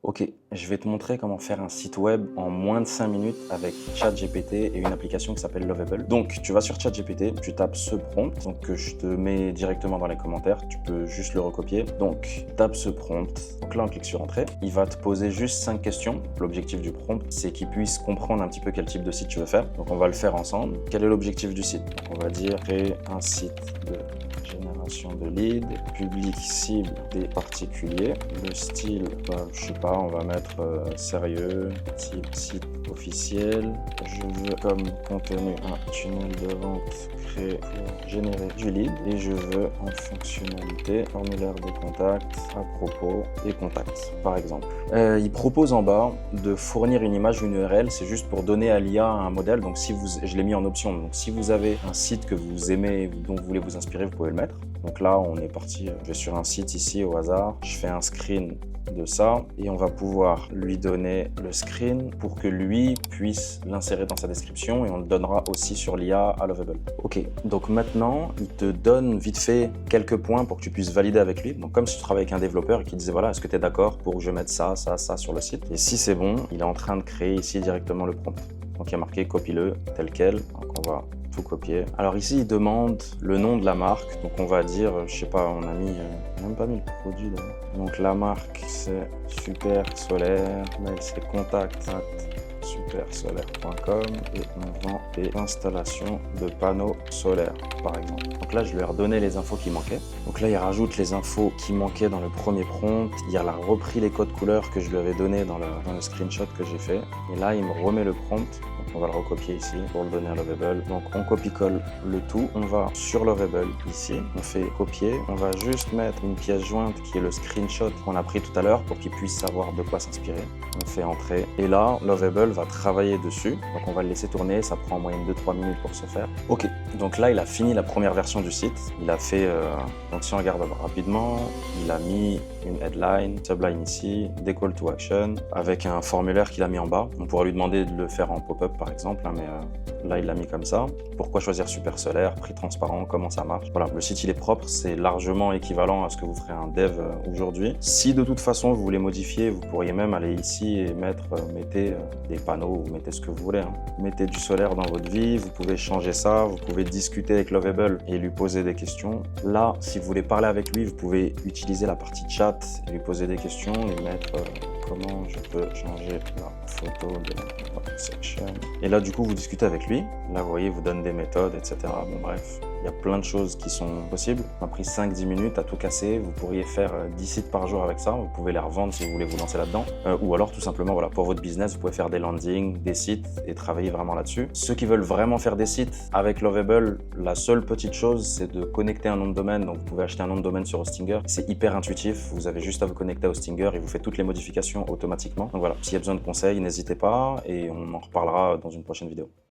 Ok, je vais te montrer comment faire un site web en moins de 5 minutes avec ChatGPT et une application qui s'appelle Lovable. Donc, tu vas sur ChatGPT, tu tapes ce prompt, donc que je te mets directement dans les commentaires, tu peux juste le recopier. Donc, tape ce prompt, donc là on clique sur Entrée. Il va te poser juste 5 questions. L'objectif du prompt, c'est qu'il puisse comprendre un petit peu quel type de site tu veux faire. Donc, on va le faire ensemble. Quel est l'objectif du site? Donc, on va dire créer un site de génération de leads, public cible des particuliers, le style, je sais pas, on va mettre sérieux, type site officiel, je veux comme contenu un tunnel de vente créé pour générer du lead et je veux en fonctionnalité formulaire de contact à propos des contacts par exemple. Il propose en bas de fournir une image ou une URL, c'est juste pour donner à l'IA un modèle, donc si je l'ai mis en option, donc si vous avez un site que vous aimez, dont vous voulez vous inspirer, vous pouvez le mettre. Donc là on est parti, je vais sur un site ici au hasard, je fais un screen de ça et on va pouvoir lui donner le screen pour que lui puisse l'insérer dans sa description et on le donnera aussi sur l'IA à Lovable. Ok, donc maintenant il te donne vite fait quelques points pour que tu puisses valider avec lui. Donc comme si tu travailles avec un développeur et qu'il disait voilà, est-ce que tu es d'accord pour que je mette ça, ça, ça sur le site? Et si c'est bon, il est en train de créer ici directement le prompt. Donc il y a marqué copie-le tel quel, donc on va tout copier. Alors ici, il demande le nom de la marque. Donc on va dire, je sais pas, on a mis, même pas mis le produit là. Donc la marque, c'est Super Solaire. Mail, c'est contact@supersolaire.com et on vend des installations de panneaux solaires, par exemple. Donc là, je lui ai redonné les infos qui manquaient. Donc là, il rajoute les infos qui manquaient dans le premier prompt. Il a repris les codes couleurs que je lui avais donné dans le screenshot que j'ai fait. Et là, il me remet le prompt. Donc on va le recopier ici pour le donner à Lovable. Donc on copie-colle le tout. On va sur Lovable ici. On fait copier. On va juste mettre une pièce jointe qui est le screenshot qu'on a pris tout à l'heure pour qu'il puisse savoir de quoi s'inspirer. On fait entrer. Et là, Lovable va travailler dessus. Donc on va le laisser tourner. Ça prend en moyenne 2-3 minutes pour se faire. Ok. Donc là, il a fini la première version du site. Il a fait, donc si on regarde rapidement, il a mis une headline, subline ici, des call to action, avec un formulaire qu'il a mis en bas. On pourrait lui demander de le faire en pop-up par exemple, hein, mais là il l'a mis comme ça. Pourquoi choisir Super Solaire, prix transparent, comment ça marche? Voilà, le site il est propre, c'est largement équivalent à ce que vous ferez un dev aujourd'hui. Si de toute façon vous voulez modifier, vous pourriez même aller ici et mettre, mettez des panneaux, ou mettez ce que vous voulez. Hein. Mettez du solaire dans votre vie, vous pouvez changer ça, vous pouvez discuter avec Lovable et lui poser des questions. Là, si vous voulez parler avec lui, vous pouvez utiliser la partie chat et lui poser des questions et mettre comment je peux changer la photo de la section. Et là, du coup, vous discutez avec lui. Là, vous voyez, il vous donne des méthodes, etc. Bon, bref, il y a plein de choses qui sont possibles. Ça m'a pris 5-10 minutes à tout casser. Vous pourriez faire 10 sites par jour avec ça. Vous pouvez les revendre si vous voulez vous lancer là-dedans. Ou alors, tout simplement, voilà, pour votre business, vous pouvez faire des landings, des sites et travailler vraiment là-dessus. Ceux qui veulent vraiment faire des sites avec Lovable, la seule petite chose, c'est de connecter un nom de domaine. Donc, vous pouvez acheter un nom de domaine sur Hostinger. C'est hyper intuitif. Vous avez juste à vous connecter à Hostinger et vous faites toutes les modifications automatiquement. Donc voilà, s'il y a besoin de conseils, n'hésitez pas et on en reparlera dans une prochaine vidéo.